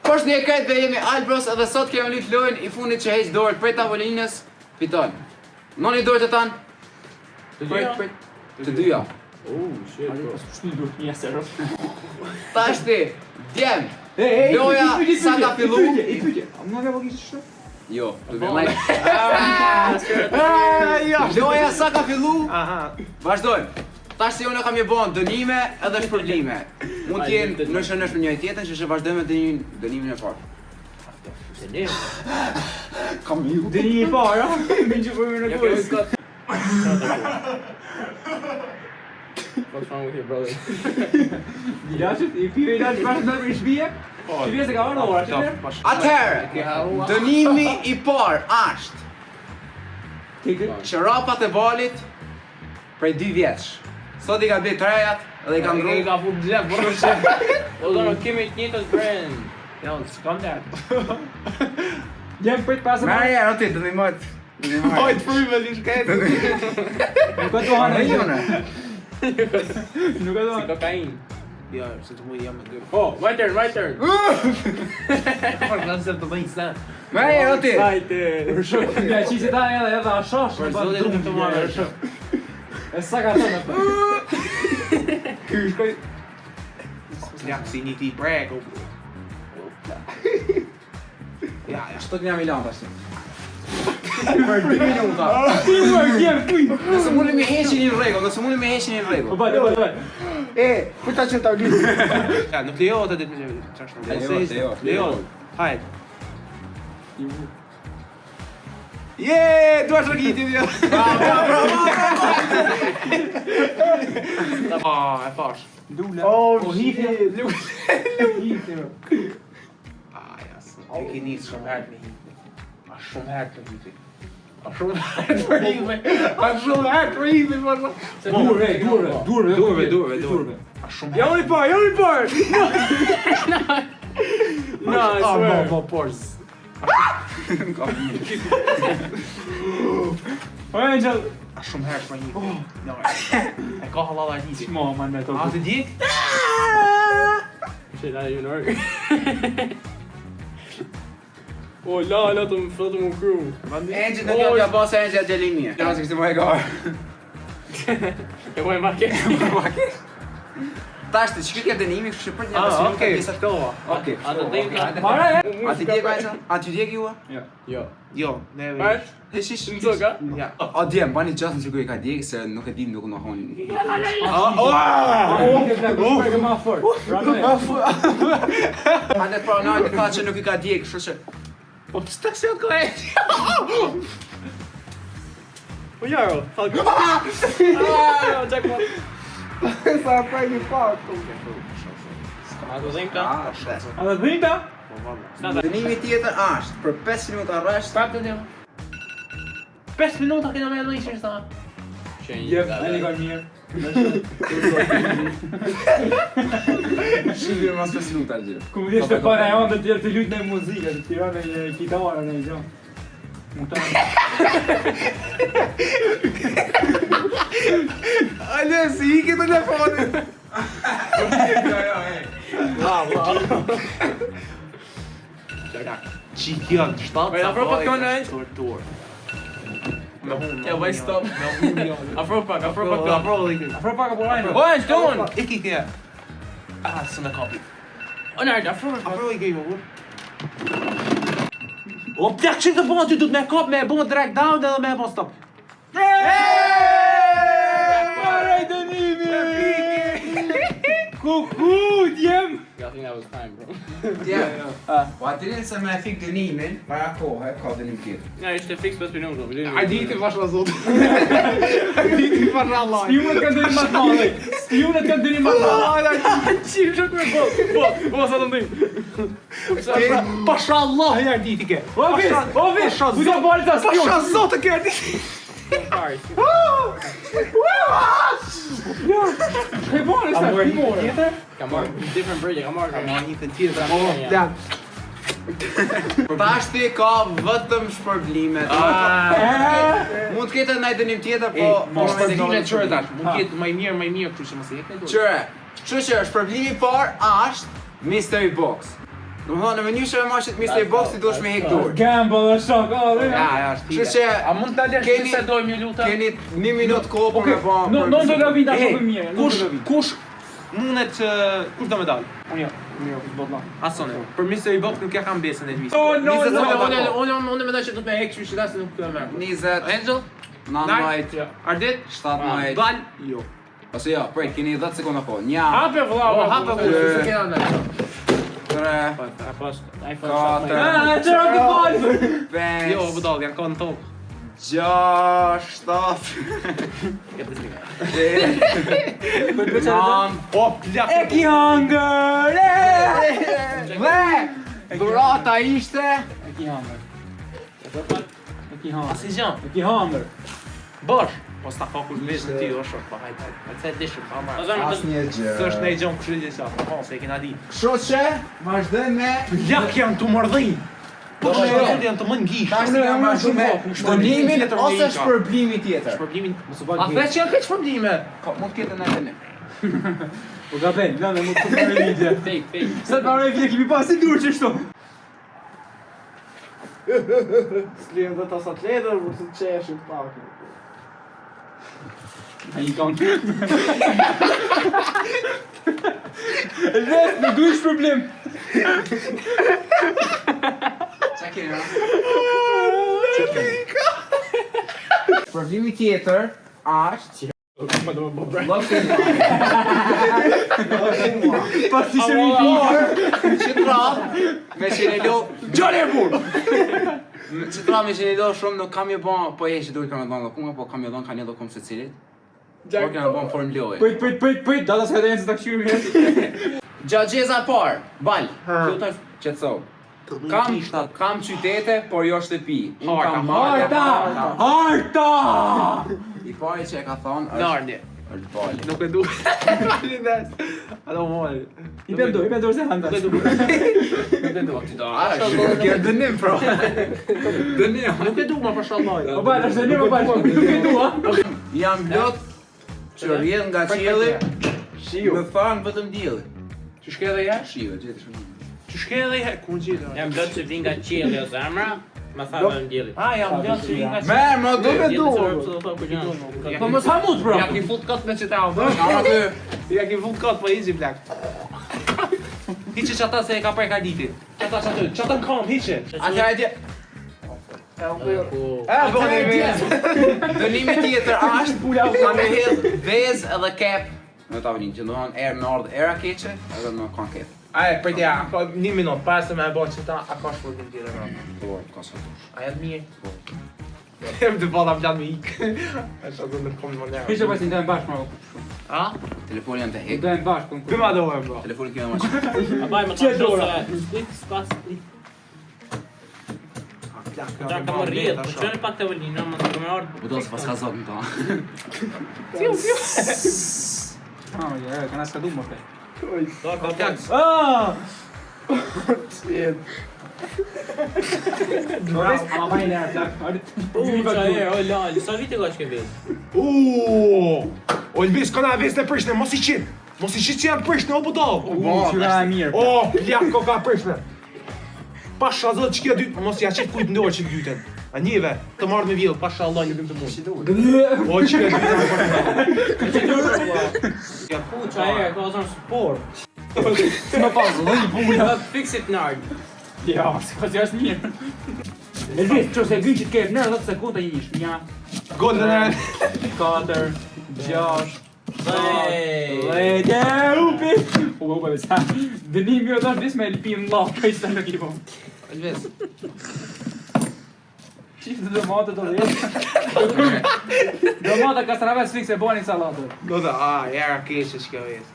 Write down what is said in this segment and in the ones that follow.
Poshtë një krejt dhe jemi Albros edhe sot kemi lyt lojën I fundit që heq dorët prej tavolinës, fiton. Noni dorët e tanë? Të dyja. Oh, shit, bro. Tash ti, djem. Loja sa ka fillu? Më ka po kishtë shtë? Jo, të bëjmë Loja sa ka fillu? Vazhdojmë. Tash si unë kam je bon dënime edhe shpërblime. Mund t'jenë nëshë për njëri tjetën që vazhdojmë dënimin e parë. Dënim? Kam ju. Dënimi I parë, a? Min që përmi në kërës. What's wrong with you, brother? Ilaqët? I pire ilaqët bashkë në për shpije? Shpije se ka orë në ora, shqyre? Atëherë, dënimi I parë ashtë që rapat e balit prej 2 vjetësh. Sot I ka bërë trejat edhe I ka ndru. I ka fut gjep, bërë shqip. O do kemi të njëtës brand. Jo, s'kam të Gjem prit pasë më. Merë o ti, dënimojt. Ojtë fryme li shketë. Nuk ka të hanë e jone. Nuk ka të hanë. Si kokain. Jo, se të mujë jam e dyrë. Oh, my turn. Por në se të bëjnë sen. Merë o ti. Për shumë. Ja, qisi ta edhe ashosh. Për zotit nuk të marrë për shumë. E sa ka të në për. Ky shkoj. Ja, si një ti brek. Ja, shtë të një Milan të ashtë. Për 2 minuta. Nëse mundi me heqin një rregull, Bëj. Për ta që ta vlitë. Ja, nuk lejohet atë ditë me çfarë. Lejohet. Hajde. Tu ashtë rëgjiti dhja. Ah, e pash. Oh, hifi. Ah, jasë. E ki njësë shumë herë me hifi. A shumë herë të hifi. A shumë herë për hifi. Durve. A shumë Ja unë I parë. No, I swear. Po, porz. Angel. A shumë herë për hifi. E ka halal a hifi. Shmo, man, me A të dik? Shit, I didn't even know. Oh, la, të më fëtë më kru. Angel në kjo t'ja pasë Angel gjelimie. Nga se kështë më e garë. E pojë marke. Tash të qëpit ke dënimi, kështë që për një Ah, okej. Okej. A të dhejmë ka. Mara e? A ti djek vajza? A ti djek jua? Jo. Jo, neve. Bash? Hishish. Në zoka? Ja. O djem, bani gjasën që kuj ka djek, se nuk e dim nuk në honin. Ke ma fort. Hajde pra në ajde tha që nuk I ka djek, kështë që... Po të staksion ko e. Po jaro, falko. Jackpot. Sa pa një pak. A të dhejmë ka? A, shet. A të dhejmë ka? Dënimi tjetër ashtë, për 5 minuta rresht. Prap të njëm. 5 minuta kena me në ishë sa. Jep, e një ka mirë. Shqipir mas 5 minuta gjithë. Ku më dhishtë të para e onë të tjerë të lujtë në muzikë, të tira në kitarë në i gjonë. Ale, si I ke telefonin. Qikjan, 7 Wait, afro pak kënë e? Tortur. Ja, vaj stop. Afro pak. Afro pak apo lajnë. O, e shtonë! Iki kje. Ah, së në kapi. O, nërë, afro pak. Afro I gejmë, vur. O, pjak që të bëma ty du të me kap me e bëma drag down dhe me e bëma stop. Pare dënimi! Kuku, djem! I think that was time, bro. Po atërin se me e fik dënimin, para kohë, ka dënim tjetër. Ja, ishte fix 5 minuta. A diti vash la zot. A diti vash la Allah. Spionët kanë dënim më të madhe. Spionët kanë dënim më të madhe. Çim shok me po sa të ndim. Pasha Allah e arditi ke. Ovis, ku do bëj ta spion? Pasha zot e ke arditi. Hey, boy, it's not more. Come on, different bridge. Come on, një të tjetër. Ja. Tash ti ka vetëm shpërblime. Mund të ketë ndaj dënim tjetër, po Mos shpërblime çore tash. Mund të jetë më mirë, kështu që mos e jep ne dorë. Qëre, kështu që shpërblimi I parë është Mystery Box. Do më thonë, në mënyrë që me mashit Mystery Box ti duhesh me hek dur. Gamble dhe shok, Ja, është. Kështu që A mund ta lësh keni- se dojmë ju lutem? keni 1 minutë kohë për me bë. Non do gabin ta shohim mirë, nuk do gabin. Kush mundet kush do me dal? Unë jo, botla. Asone. Për Mystery Box nuk ja kam besën e vis. Oh, no, Nizet no, sekonda no, kohë. Unë mendoj se do të më hek kështu që dasë nuk ka më. 20, Angel, 19, Ardit, 17. Dal. Jo. Ose jo, prej, keni 10 sekonda kohë. 1, Hape vëlla, Hapa Dy. se kena ndaj. 3, Ah, Katër. çfarë ke bal? 5, Jo, budall, janë kanë tokë. 6, 7, 9, Po, plak. E ki hunger. dhe durata ishte E ki hunger. E ki hunger. Asi gjën. E ki hunger. Bosh. Po sta fokus veshën ti o shok, po hajde. Atë dishëm pa marr. asnjë gjë. S'është ne gjën kështu gjë sa. Po, se e kena di. Kështu që vazhdoj me Jak janë të mordhin. Po Do, janë janë të më ngish. tash ne jam vazhdu me shpërblimin ose shpërblimi tjetër. Shpërblimin. Mos u A bag. veç janë këtë shpërblime? Ka mund të jetë në ne. Po gaben, lëmë mos të marrë video. Fake. Sa të marrë video kimi pas si dur çështo. Slim dhe tas atletër, për të qeshim pak. Ai kanë. Rreth me duish problem. Çka keni? Shpërblimi tjetër është Pas si shëri Qitra me qenelo Gjone e burë! Qitra me qenelo shumë nuk kam ju bon, po e që duhet kam e bon lokume, po kam ju don kanë një lokum se cilit. Po kena bon form lojë. Prit, data s'ka të të këshyri mirë. Gjagjeza par, bal, qetso. Kam qytete, por jo shtëpi. Unë kam male. Harta! I pari që e ka thonë është Narni. është bali. Nuk e du. Falindes. A do mori. I pendur se hanta. Nuk e du. Kjo dënim, pro. Dënim. Nuk e du ma për shallaj. O baj, është një më baj, nuk e dua. Jam lot që rrjedh nga qielli. Më thanë vetëm dielli. Që shke dhe ja? Shiu, gjeti shumë. Që shke dhe ja? Ku në gjithë? Jam blot që vin nga qielli o zemra, ma tha me ndjelli. A, jam blot që vin nga që... Merë, më duke Jeti du. se rëpë të thot për gjënë. Po mos hamut, bro. Ja ki fut kot me që ta u Ama ty. Ja ki fut kot po izi blak. Hiqe që ata se e ka prej ka diti. Qata që aty, qata në kam, hiqe. Atëra e dje. Bëni me. Dënimi tjetër është ka me hedh vezë edhe kep. Në tavolin, që ndonë erë me ardhë era keqe, edhe me kanë kep. Aje, për tja, ka 1 minut, pas se me e bërë që ta, a ka shpërbim tjetër rrë. Po, ka së dush. A jetë mirë? Jem të bada plan me ikë. A shë atë në kom në mënyrë. Pishe pas i ndojnë bashkë, bro. A? Telefoni janë të hek. Ndojnë bashkë. Për ma dohem, bro. Telefoni kime ma që. A baj më të shosë, split, spas, split. Qa ka më rrjetë, po qënë pak të vëllina, më të këmë ardhë. Bu do se pas ka zotë në ta. Kana s'ka du më shpe. Do ka plak. Ama baj në plak. Qa e, o lali, sa vite ka që ke vezë? Olbis, kona vezë në Prishtë, mos i qitë. Mos i qitë që janë Prishtë, o budal. Qyra e mirë. O, plak, ko ka Prishtë. Pasha zot që kjo dy, mos ja qit kujt ndorë që dyten. A njëve, të marrë me vjellë, pasha Allah një dim të mund. O, që kjo dy. Ja ku qa e, ka zonë support. Më pasë, dhe një pula. Fix it nard. Ja, s'ka që është mirë. Elvis, që se gjyqit ke nërë 10 sekunda një ish. 1, Golden Hand. 4, 6, Ej. upi! U me sa. Dënimi o dash vis me lpim në lakë, ka ishte në kipo. Elvis. Qishtë dhe matë të dhe. Dhe matë ka straves fikse e bani salatë. Do dhe, era keqe që kjo vezë.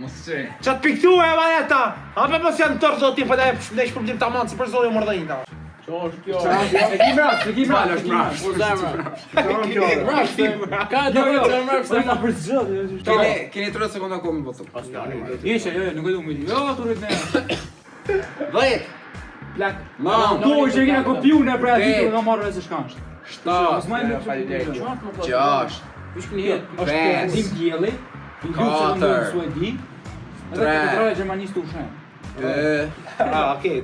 Mos të qëri. Qatë piktu e valeta! A me mos janë tërë zoti, për ne ishë problem të amanë, se për zoti u mërdajnë ta. Qa është kjo? E ki mrash, e ki mrash. Falë është mrash. U zemra. Ka të vëtë zemra, për zemra. Për zgjë. Keni 3 sekonda kohë me botu. Ishe, jo, nuk e du më di. Jo, të rrit me. 10, Plak. 9, Do që e kena kopiu në pra ditë nga marrë se shkansh. 7, Faleminderit. 6, Vish këni jetë. Është Pesë, ndim dielli. I lutë se në suedi. Edhe 3, kontrole gjermanistë u shenë. Okej.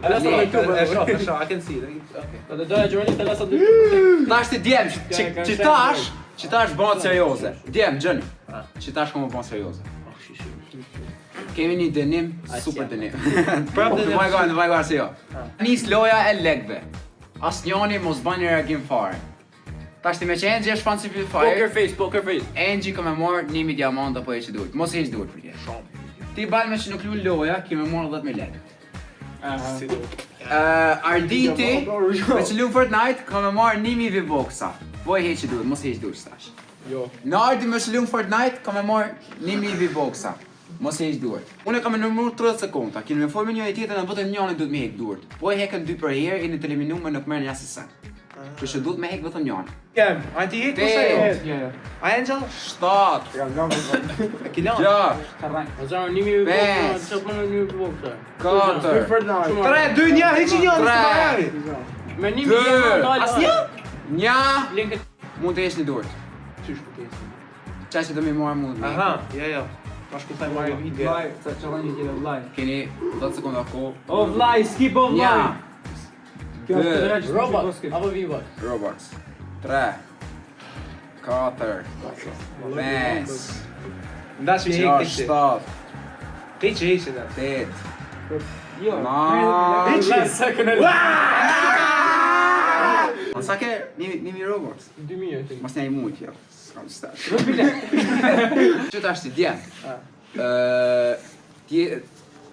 I can see. Do doja Gjorni të lasa dy. Tash ti djem, që tash bëhet serioze. Djem, Gjoni. Që tash komo bëhet serioze. Kemi një dënim, super dënim. Prapë dënim. Vajgar se jo. Nis loja e legve. Asnjoni mos bani reagim fare. Tash ti me që Angie është falsifier. Poker face. Angie ka me marrë 1.000 diamant apo e që duhet. Mos e që duhet për tje. Ti balë me që nuk lu loja, ki me marrë 10.000 lekë. Arditi, me që lu Fortnite, ka me marrë 1.000 V-Boxa. Po e që duhet, mos e që duhet stash. Nardi me që lu Fortnite, ka me marrë 1.000 V-Boxa. Mos e që duhet. Unë ka me nëmru 30 sekonda, kini me formë një e tjetër në vëtën njënë duhet me hek duhet. Po e hekën 2 për herë, i në të eliminu me nuk merë një asisen. Kështë duhet me hek vëtën njënë. Kem, a ti hek ose jo? A Angel? 7 Kilon. 6 O zarë, 1.000 V-Boxa, që përnë 1.000 V-Boxa. 4 3, 2, 1, heqi një, Tre. Me 1.000 diamant, Asnjë? Nja Linket. mund të jesh një duhet. Qysh po ti? Qaj që do mi marrë mund me. Aha, jo. Tash ku thaj marrë video. Sa challenge tjetër vllai. Keni 10 sekonda ko. O vllai, skip o vllai. Nja Kjo është Dë. drejt. Robot, apo V-Box. Robots 3 4 5 Ndash me hek 6 ti. 7 Heqi da. 8 Jo. Heqi. Ma sa ke nimi robots? 2.000 e ti. Mas një i mujt, jo. S'kam stash. Që tash ti djem.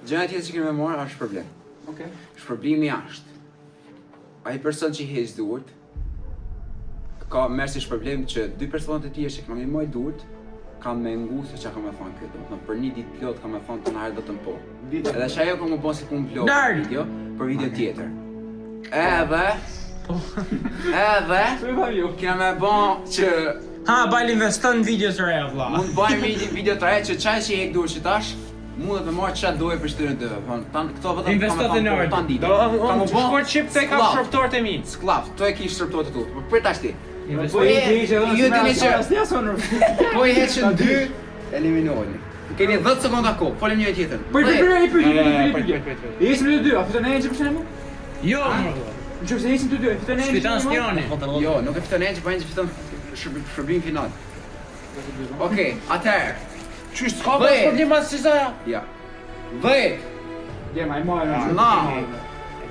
Gjëna tjetër që kemi me marrë është problem. Okej. Shpërblimi është. Ai person që i heq duhet, ka merë si shpërblim që 2 personat e tjerë që kanë me moj duhet, kanë me ngu se që ka me thonë këtë. Domethënë për një ditë plot ka me thonë të nërë do të më po. Edhe që ajo ka më po si punë vlog për video, për video tjetër. Edhe kena me bon që Ha, bajl investon në video të reja vlla. mund bëjmë një video të re që qaj që i hek duhet që tash, mundet me marrë çfarë doje për shtyrën dëve. Këto vetëm Investot e nërdi. tan ditë. Unë shkoj çip te kam shërftorët e mi. Sklav, to e kish shërptorët e tu. Po për tash ti. Po i ishte edhe. Ju dini që Asnjë sonur. po i heqën 2, eliminoheni. Keni 10 sekonda kohë, folim njëri tjetrin. Po i bëj një pyetje. Prit. Ishim ne dy, a fiton Angie për shembull? Jo, Nëse ishim të dy, fiton Angie. shpitan Stioni. Jo, nuk e fiton Angie, po Angie fiton shërbim final. Okej, atëherë. Qysh s'ka Bëj. problem as si sa. Ja. 10, Djem, ai marrë. 9,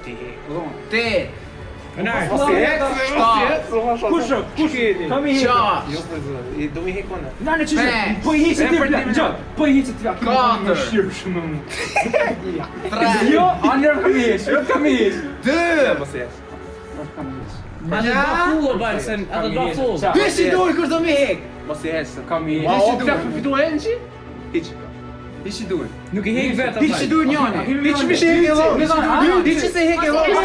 Ti. 8, Kanar. Kush? Kam i hek. 6, I do mi hekon. Na ne çfarë? Po i hiqet ti plan. Jo, po i hiqet ti plan. Katër. Shirb shumë. 3, Jo, anë kam i hiq. Jo kam i hiq. 2, Mos e. A do bëj full o balsen, a do bëj full. Hiqi dorë kur do mi hek. Mos e hes. Kam i Ma hiq. o plak fitu Angie? Hiç. Hiqi dorë. Nuk i hek vetë Hiqi dorë njëri. Hiç mi sheh edhe. Hiqi se hek e vogël.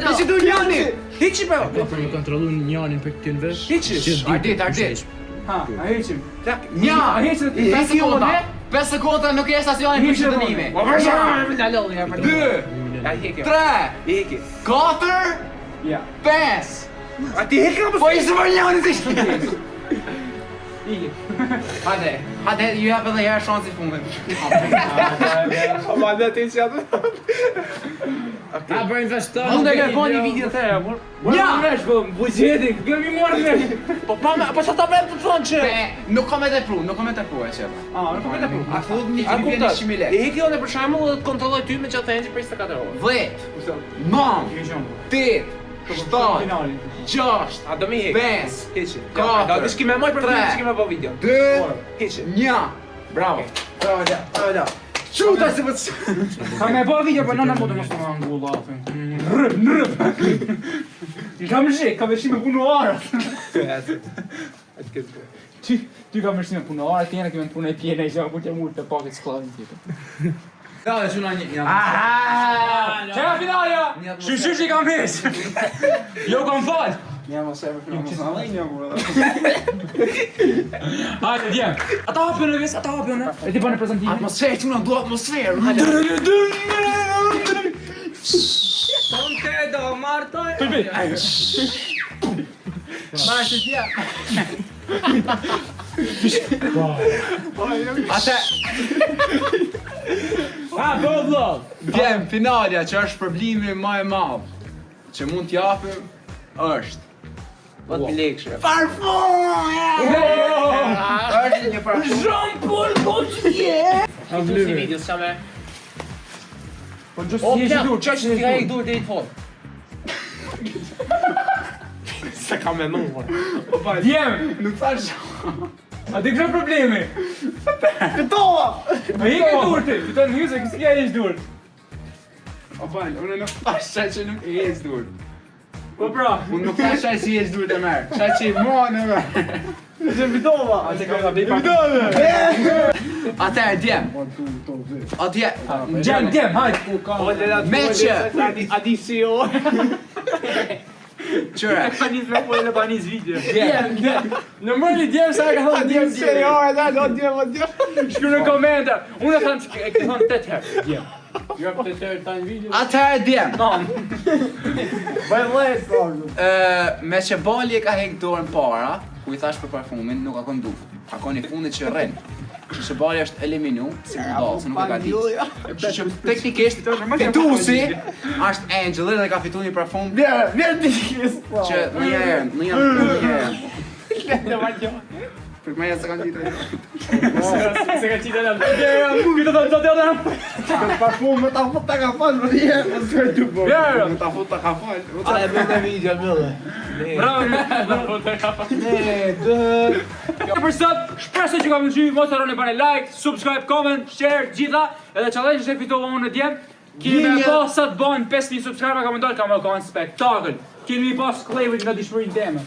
Hiqi dorë njëri. Hiqi po. për me kontrollu njanin për këtë vesh. Hiqi. Ardit. Ha, a hiqim. Nja. A hiqet ti. 5 sekonda. 5 sekonda nuk e stacionin për shëndënime. 2, Ja hekë. 3, I hekë. 4, Ja. 5. A ti hekë apo? Po ishte për njëri si shkjes. Iki. Hajde, ju jap edhe herë shansi fundit. Ma dhe ti që atë. A për investon. Mund të bëj një video të re, por. Ja, vesh po, buxheti, kemi marrë vesh. Po sa ta bëjmë të thonë që. Nuk kam e tepru e çepa. Ah, nuk kam tepru. A thot një A që vjen kuptat? 100.000 I lekë. hekë edhe për shembull dhe të kontrolloj ty me çfarë Angie për 24 orë. 10, 9, 8, 7, Finali. 6, A do mi hekë? 5, Hiç. Katër, Do të shkime moj për ty, tre, shkime po video. 2, Hiç. 1. Bravo. Bravo. Çuta se vetë. Kam e bërë video për nëna po të mos të më ngulla afën. Rëp. Ti kam zhe, kam veshime punuara. Atë këtë. Ty kam veshime punuara, ti jena kemë punë e pjene, që apo të mund të pakët sklavin tjetër. Da, dhe shuna një. Çfarë finalja? Shush i kam vesh. Jo kam fal. Një mos e më shumë. Një Hajde, djem. Ata hapën në ves, ata hapën në. E ti bane prezentimin. Atmosferë, që unë do atmosferë. Hajde. Tonte do martoj. Përbit. Marrë që tja. Ate. Ha, po vlog. Djem, finalja që është problemi më e madh që mund t'japim është 10.000 lekë. Parfum! Është një parfum. Jean-Paul Gaultier! Si video, s'ka Po just O, si pja, dur, që që t'i ka e dur deri t'fol. Se ka me nu, Djem, Nuk thash. a di kështë problemi? Fitova! A i ke dur ti, fiton njëse, kësë kja e dur. O fal, unë nuk thash qaj që nuk e ec dur. Po pra. Unë nuk thash qaj që i ec dur të merë. Qaj që i mon e merë. Që fitova! Ate ka nga blipa. Atëherë, djem. Atje, Djem, hajt. Me që. Adisio! Qëre. Panis me po e në panis video. Djem. Në mërli djem sa e ka thonë djem. Shkru në komente. Unë e thamë që e këtë thonë 8 herë. Djem. Jo 8 herë ta në video. Atëherë, djem. Bëj lejt, Me që bali e ka hek dorën para, ku i thash për parfumin, nuk ka kon duft. Ka kon i fundit që rren. Kështu që bali është eliminu, si budall, se nuk e ka ditë. Kështu që teknikisht fituesi është Angel dhe ka fitu një parfum Vjerë dikis! që në një për me jasë se kanë ditë. Se ka qitë e në këtë të të të Parfum me ta fut ta ka falë, më dhije, më s'ka të bo. Më ta fut ta ka falë. A e bërë në video, mëllë. Bravo, për sot, shpresoj që ka pëlqyer, mos harroni bani like, subscribe, comment, share, gjitha, edhe challenge që fitova unë në djem. Kemi me pas sa të bën 5000 subscriber, ka më dalë ka më kanë spektakël. Kemi pas Klevit nga dishmërinë teme.